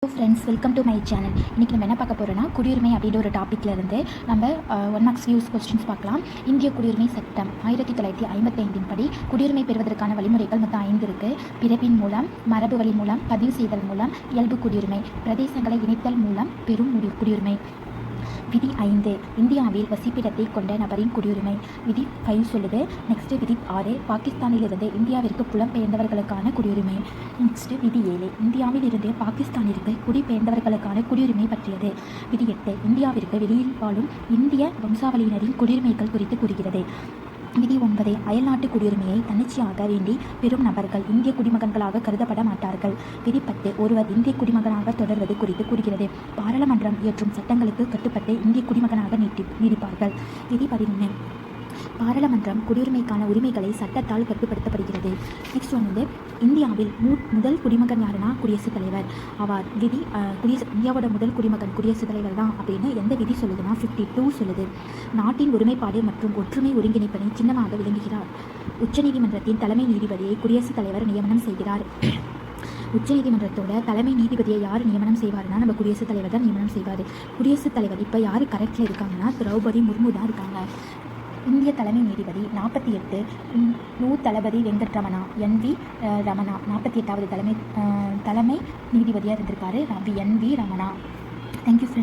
Friends, welcome to my channel. இன்றைக்கி நம்ம என்ன பார்க்க போகிறோன்னா, குடியுரிமை அப்படின்ற ஒரு டாப்பிக்கில் இருந்து நம்ம 1 மார்க்ஸ் வியூஸ் கொஸ்டின்ஸ் பார்க்கலாம். இந்திய குடியுரிமை சட்டம் 1955 படி குடியுரிமை பெறுவதற்கான வழிமுறைகள் மொத்தம் 5 இருக்குது. பிறப்பின் மூலம், மரபு வழி மூலம், பதிவு செய்தல் மூலம், இயல்பு குடியுரிமை, பிரதேசங்களை இணைத்தல் மூலம் பெறும் குடியுரிமை. விதி 5 இந்தியாவில் வசிப்பிடத்தை கொண்ட நபரின் குடியுரிமை. விதி 5 சொல்லுது. நெக்ஸ்ட்டு விதி 6 பாகிஸ்தானிலிருந்து இந்தியாவிற்கு புலம்பெயர்ந்தவர்களுக்கான குடியுரிமை. நெக்ஸ்ட்டு விதி 7 இந்தியாவில் இருந்து பாகிஸ்தானிற்கு குடிபெயர்ந்தவர்களுக்கான குடியுரிமை பற்றியது. விதி 8 இந்தியாவிற்கு வெளியில் வாழும் இந்திய வம்சாவளியினரின் குடியுரிமைகள் குறித்து கூறுகிறது. விதி 9 அயல்நாட்டு குடியுரிமையை தன்னிச்சையாக வேண்டி பெறும் நபர்கள் இந்திய குடிமகன்களாக கருதப்பட மாட்டார்கள். விதி 10 ஒருவர் இந்திய குடிமகனாக தொடர்வது குறித்து கூறுகிறது. பாராளுமன்றம் இயற்றும் சட்டங்களுக்கு கட்டுப்பட்டு இந்திய குடிமகனாக நீடிப்பார்கள். விதி 11 பாராளுமன்றம் குடியுரிமைக்கான உரிமைகளை சட்டத்தால் கட்டுப்படுத்தப்படுகிறது. நெக்ஸ்ட் வந்து இந்தியாவில் முதல் குடிமகன் யாருன்னா குடியரசுத் தலைவர் ஆவார். விதி இந்தியாவோட முதல் குடிமகன் குடியரசுத் தலைவர் தான் அப்படின்னு எந்த விதி சொல்லுதுன்னா 52 சொல்லுது. நாட்டின் ஒருமைப்பாடு மற்றும் ஒற்றுமை ஒருங்கிணைப்பதை சின்னமாக விளங்குகிறார். உச்சநீதிமன்றத்தின் தலைமை நீதிபதியை குடியரசுத் தலைவர் நியமனம் செய்கிறார். உச்சநீதிமன்றத்தோட தலைமை நீதிபதியை யார் நியமனம் செய்வார்னா நம்ம குடியரசுத் தலைவர் தான் நியமனம் செய்வார். குடியரசுத் தலைவர் இப்போ யார் கரெக்டில் இருக்காங்கன்னா திரௌபதி முர்மு தான் இருக்காங்க. இந்திய தலைமை நீதிபதி 48 தளபதி வெங்கட்ரமணா NV ரமணா 48வது தலைமை நீதிபதியாக இருந்திருக்காரு NV ரமணா. Thank you friends.